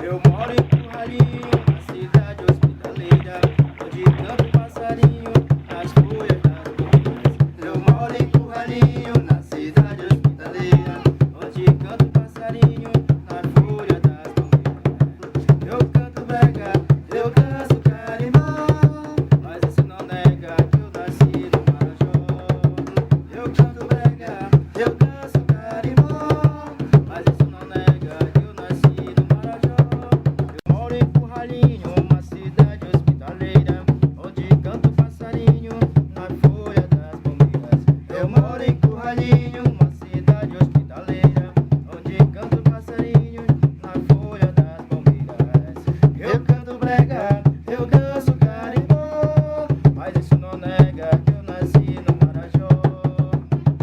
Eu moro em Curralinho, na cidade hospitaleira, onde canto passarinho nas folhas das palmeiras. Eu moro em Curralinho, na cidade hospitaleira, onde canto passarinho nas folhas das palmeiras. Eu canto brega, eu danço carimbó, mas isso não nega que eu nasci no Marajó. Eu canto brega, eu danço carimbó, mas isso não nega que eu nasci no Marajó. Eu moro em Curralinho, uma cidade hospitaleira, onde canto passarinho na folha das palmeiras. Eu moro em Curralinho, uma cidade hospitaleira, onde canto passarinho na folha das palmeiras. Eu canto brega, eu danço carimbó, mas isso não nega que eu nasci no Marajó.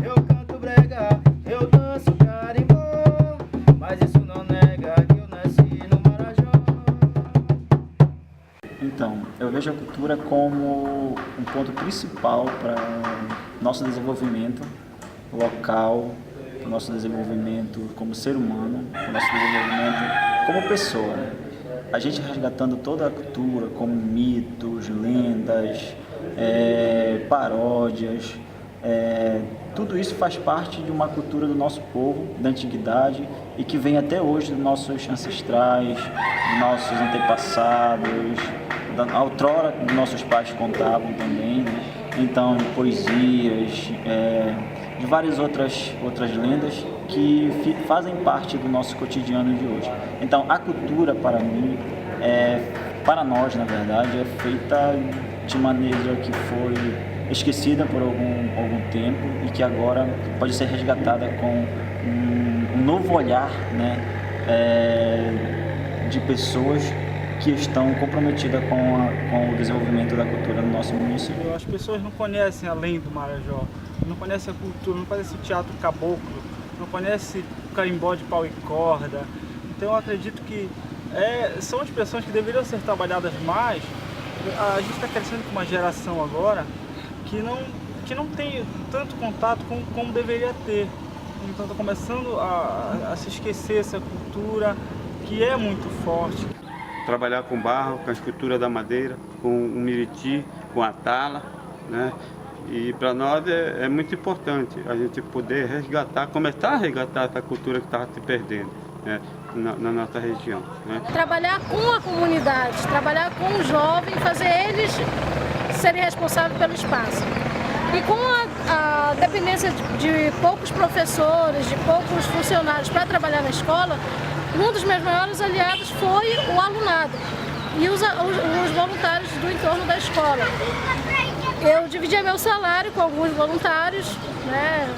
Eu canto brega, eu danço carimbó, mas isso não nega que eu nasci no Marajó. Então, eu vejo a cultura como um ponto principal para nosso desenvolvimento local, para o nosso desenvolvimento como ser humano, para o nosso desenvolvimento como pessoa. A gente resgatando toda a cultura, como mitos, lendas, paródias, tudo isso faz parte de uma cultura do nosso povo, da antiguidade, e que vem até hoje dos nossos ancestrais, dos nossos antepassados, da outrora que nossos pais contavam também, né? Então, de poesias, de várias outras lendas que fazem parte do nosso cotidiano de hoje. Então, a cultura, para mim, para nós, na verdade, é feita de maneira que foi esquecida por algum tempo e que agora pode ser resgatada com um novo olhar, né, de pessoas que estão comprometidas com o desenvolvimento da cultura no nosso município. As pessoas não conhecem além do Marajó, não conhecem a cultura, não conhecem o teatro caboclo, não conhecem o carimbó de pau e corda. Então eu acredito que são expressões que deveriam ser trabalhadas mais. A gente está crescendo com uma geração agora que não tem tanto contato como deveria ter. Então está começando a se esquecer essa cultura que é muito forte. Trabalhar com barro, com a escultura da madeira, com o miriti, com a tala, né? E para nós é muito importante a gente poder resgatar, começar a resgatar essa cultura que estava se perdendo, né, na nossa região, né? Trabalhar com a comunidade, trabalhar com o jovem, fazer eles serem responsáveis pelo espaço. E com a dependência de poucos professores, de poucos funcionários para trabalhar na escola, um dos meus maiores aliados foi o alunado e os voluntários do entorno da escola. Eu dividia meu salário com alguns voluntários, né,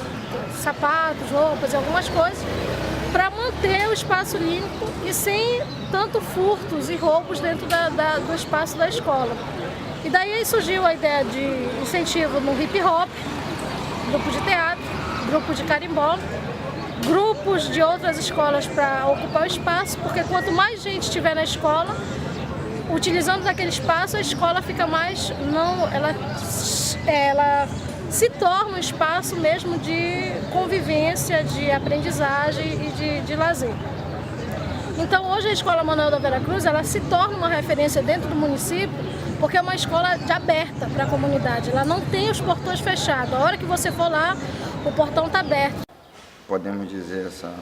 sapatos, roupas e algumas coisas, para manter o espaço limpo e sem tanto furtos e roubos dentro do espaço da escola. E daí aí surgiu a ideia de incentivo no hip hop, grupo de teatro, grupo de carimbó, grupos de outras escolas para ocupar o espaço, porque quanto mais gente estiver na escola, utilizando daquele espaço, a escola fica mais, ela se torna um espaço mesmo de convivência, de aprendizagem e de lazer. Então hoje a Escola Manuel da Vera Cruz, ela se torna uma referência dentro do município, porque é uma escola aberta para a comunidade, ela não tem os portões fechados, a hora que você for lá, o portão está aberto. Podemos dizer essa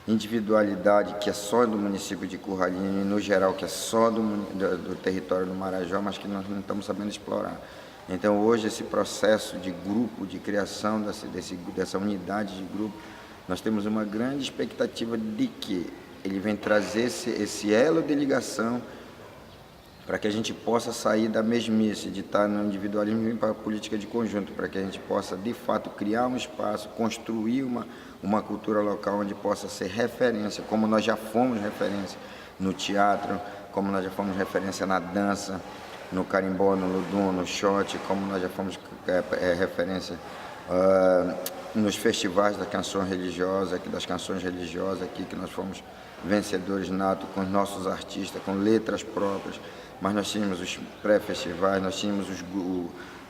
individualidade que é só do município de Curralinho e no geral que é só do território do Marajó, mas que nós não estamos sabendo explorar. Então hoje esse processo de grupo, de criação dessa unidade de grupo, nós temos uma grande expectativa de que ele vem trazer esse elo de ligação para que a gente possa sair da mesmice, de estar no individualismo e vir para a política de conjunto, para que a gente possa, de fato, criar um espaço, construir uma cultura local onde possa ser referência, como nós já fomos referência no teatro, como nós já fomos referência na dança, no carimbó, no ludum, no shot, como nós já fomos referência nos festivais das canções religiosas, aqui que nós fomos vencedores nato com os nossos artistas, com letras próprias, mas nós tínhamos os pré-festivais, nós tínhamos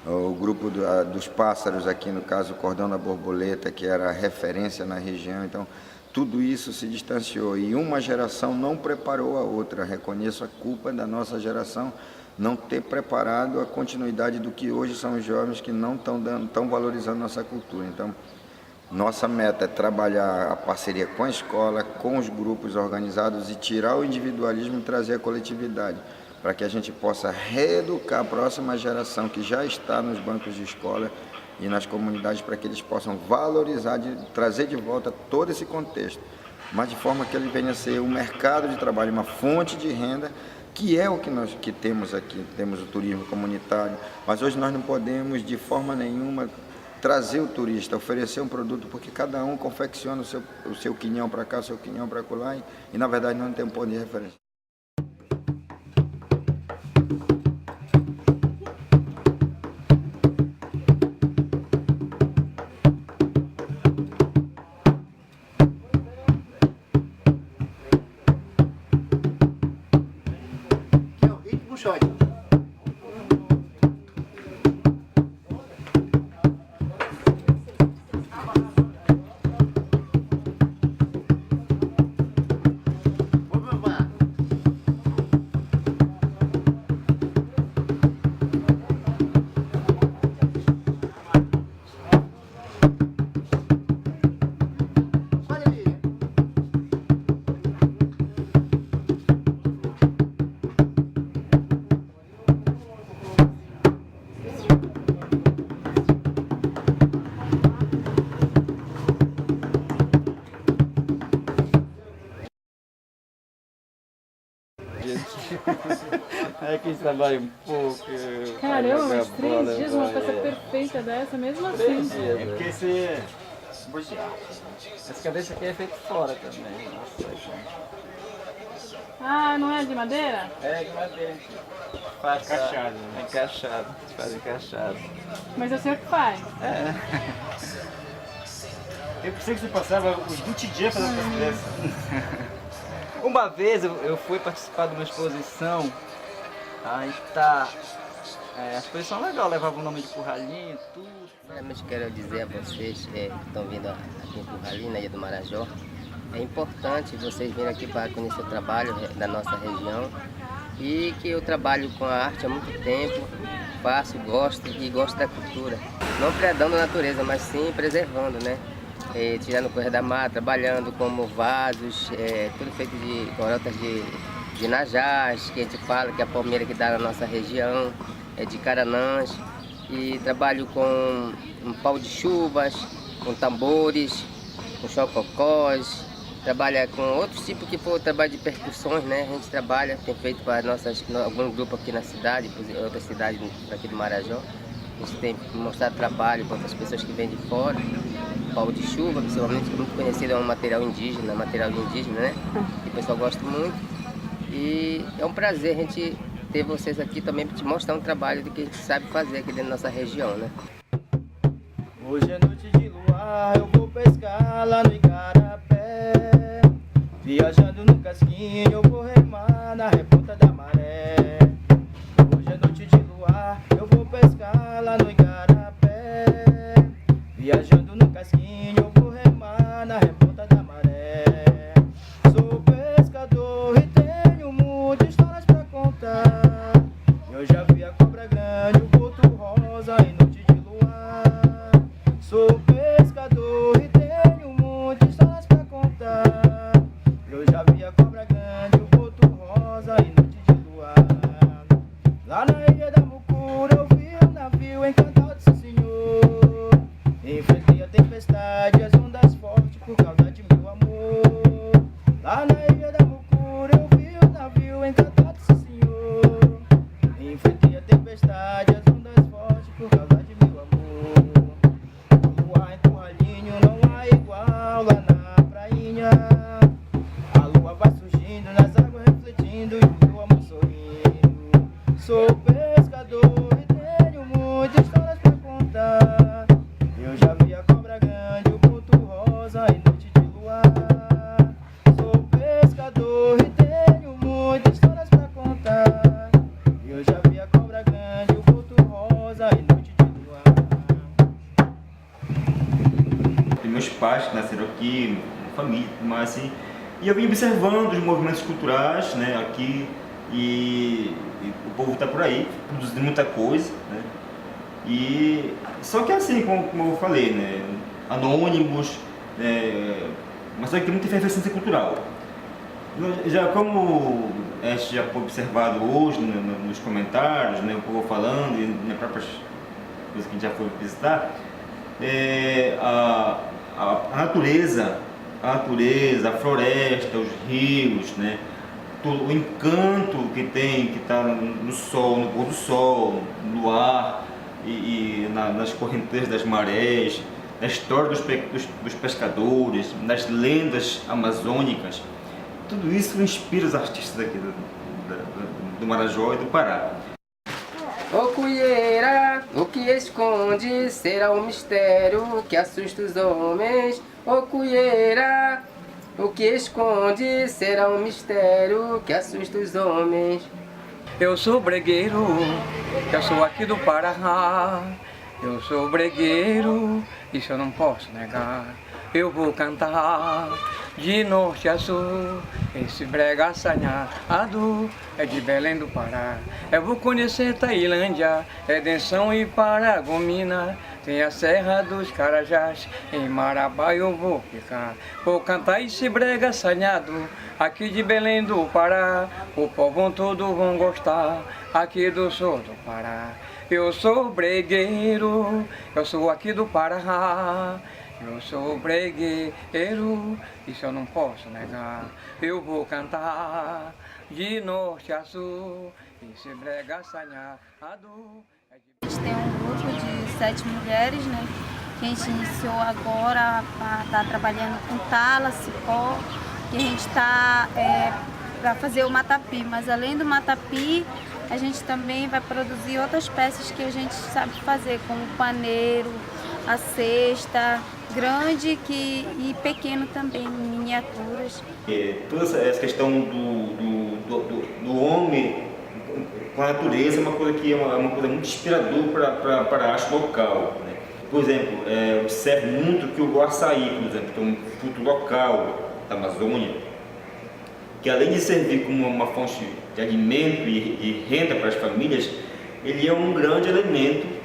o grupo dos pássaros aqui, no caso o Cordão da Borboleta, que era a referência na região. Então tudo isso se distanciou e uma geração não preparou a outra. Reconheço a culpa da nossa geração não ter preparado a continuidade do que hoje são os jovens que não estão valorizando nossa cultura. Então, nossa meta é trabalhar a parceria com a escola, com os grupos organizados e tirar o individualismo e trazer a coletividade, para que a gente possa reeducar a próxima geração que já está nos bancos de escola e nas comunidades, para que eles possam valorizar, trazer de volta todo esse contexto, mas de forma que ele venha a ser um mercado de trabalho, uma fonte de renda, que é o que nós temos aqui. Temos o turismo comunitário, mas hoje nós não podemos de forma nenhuma trazer o turista, oferecer um produto, porque cada um confecciona o seu quinhão para cá, o seu quinhão para lá, e na verdade não tem um ponto de referência. É que trabalha um pouco. Caramba, mas 3 dias uma peça perfeita dessa, mesmo assim. É porque você... Essa cabeça aqui é feita fora também. Nossa, Ah, não é de madeira? é de madeira. Faz encaixado. Encaixado. Faz encaixado. Mas eu sei o que faz. Eu pensei que você passava os 20 dias fazendo essa peça. Uma vez eu fui participar de uma exposição, aí tá, a exposição legal, levava o nome de Curralinho, tudo. Primeiramente quero dizer a vocês que estão vindo aqui em Curralinho, na Ilha do Marajó, é importante vocês virem aqui para conhecer o trabalho da nossa região e que eu trabalho com a arte há muito tempo, faço, gosto e gosto da cultura. Não predando a natureza, mas sim preservando, né? Tirando coisa da mata, trabalhando como vasos, tudo feito de corotas de najás, que a gente fala que é a palmeira que dá na nossa região, de caranãs. E trabalho com um pau de chuvas, com tambores, com chococós, trabalha com outros tipos que for trabalho de percussões, né? A gente trabalha, tem feito para alguns grupos aqui na cidade, outras cidades aqui do Marajó. A gente tem mostrado trabalho para outras pessoas que vêm de fora. Pau de chuva, principalmente, que é muito conhecido, é um material indígena, né? E o pessoal gosta muito. E é um prazer a gente ter vocês aqui também para te mostrar um trabalho do que a gente sabe fazer aqui dentro da nossa região, né? Hoje é noite de luar, eu vou pescar lá no Igarapé. Viajando no casquinho, eu vou remar na reponta da maré. Hoje é noite de luar, eu vou pescar lá no Igarapé. Viajando no casquinho, eu vou remar na reponta da maré. Sou pescador e tenho muitas histórias pra contar. Eu já vi a cobra grande, o boto rosa em noite de luar. Sou pescador e tenho muitas histórias pra contar. Eu já vi a cobra grande, o boto rosa em noite de luar. Lá na ilha da Mucura eu vi um navio encantado, sim senhor. Enfrentei a tempestade, as ondas fortes por causa de meu amor. Lá na ilha da Mucura eu vi um navio encantado, sim senhor. Enfrentei a tempestade, as ondas fortes por causa de meu amor. Luar em Curralinho não há igual lá na prainha. A lua vai surgindo nas águas refletindo e o meu amor sorrindo. Sou pescador e tenho muitas histórias pra contar. Eu já vi a cobra grande, o boto rosa em noite de luar. Sou pescador e tenho muitas histórias pra contar. Eu já vi a cobra grande, o boto rosa em noite de luar. Meus pais que nasceram aqui, família, mas assim, e eu vim observando os movimentos culturais, né, aqui, e o povo está por aí, produzindo muita coisa, né, e só que assim, como eu falei, né, anônimos, mas só que tem muita efervescência cultural. Já como a gente já foi observado hoje nos comentários, né, o povo falando e nas próprias coisas que a gente já foi visitar, a natureza, a floresta, os rios, né, o encanto que tem, que está no sol, no pôr do sol, no ar e nas correntezas das marés, na história dos pescadores, nas lendas amazônicas. Tudo isso inspira os artistas aqui do Marajó e do Pará. Ô cuieira, o que esconde será um mistério que assusta os homens. Ô cuieira, o que esconde será um mistério que assusta os homens. Eu sou bregueiro, eu sou aqui do Pará. Eu sou bregueiro, isso eu não posso negar. Eu vou cantar de norte a sul, esse brega assanhado é de Belém do Pará. Eu vou conhecer Tailândia, Redenção e Paragomina. Tem a Serra dos Carajás, em Marabá eu vou ficar. Vou cantar esse brega assanhado, aqui de Belém do Pará. O povo todo vão gostar, aqui do sul do Pará. Eu sou bregueiro, eu sou aqui do Pará. Eu sou bregueiro, isso eu não posso negar. Eu vou cantar de norte a sul, esse brega assanhado. A gente tem um grupo de 7 mulheres, né? Que a gente iniciou agora para estar trabalhando com tala, cipó, que a gente está para fazer o matapi. Mas além do matapi, a gente também vai produzir outras peças que a gente sabe fazer, como o paneiro, a cesta, grande e pequeno também, miniaturas. Toda essa questão do homem com a natureza é uma coisa que é uma coisa muito inspiradora para a arte local, né? Por exemplo, observo muito que o açaí, por exemplo, que é um fruto local da Amazônia, que além de servir como uma fonte de alimento e renda para as famílias, ele é um grande elemento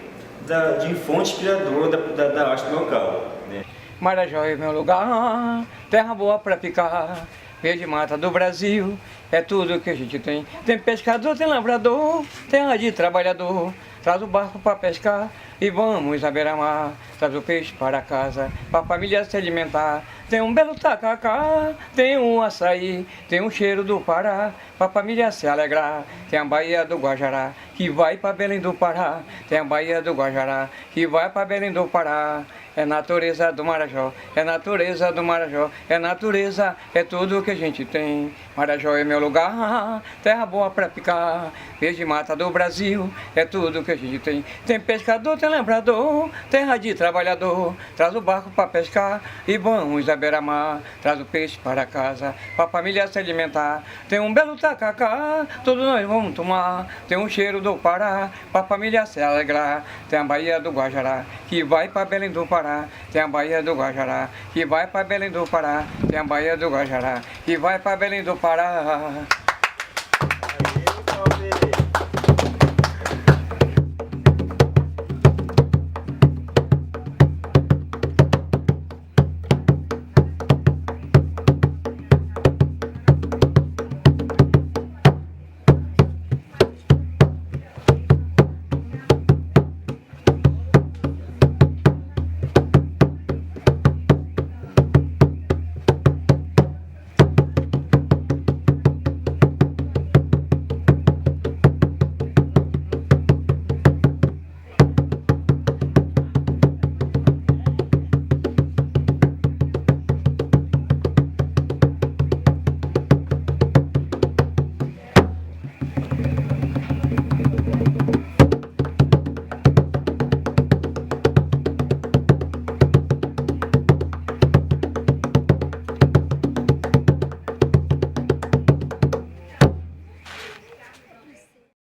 de fonte inspiradora da arte local, né? Marajó é meu lugar, terra boa pra ficar, verde mata do Brasil, é tudo que a gente tem. Tem pescador, tem lavrador, terra de trabalhador, traz o barco pra pescar e vamos à beira-mar. Traz o peixe para casa, pra família se alimentar. Tem um belo tacacá, tem um açaí, tem um cheiro do Pará, pra família se alegrar. Tem a Baía do Guajará, que vai pra Belém do Pará. Tem a Baía do Guajará, que vai pra Belém do Pará. É natureza do Marajó, é natureza do Marajó, é natureza, é tudo que a gente tem. Marajó é meu lugar, terra boa pra ficar, verde mata do Brasil, é tudo que a gente tem. Tem pescador, tem lavrador, terra de trabalhador, traz o barco pra pescar e vamos à beira-mar. Traz o peixe para casa, pra família se alimentar. Tem um belo tacacá, todos nós vamos tomar. Tem um cheiro do Pará, pra família se alegrar. Tem a Baía do Guajará, que vai pra Belém do Pará. Tem a Baía do Guajará, que vai pra Belém do Pará. Tem a Baía do Guajará, que vai pra Belém do Pará. Aí,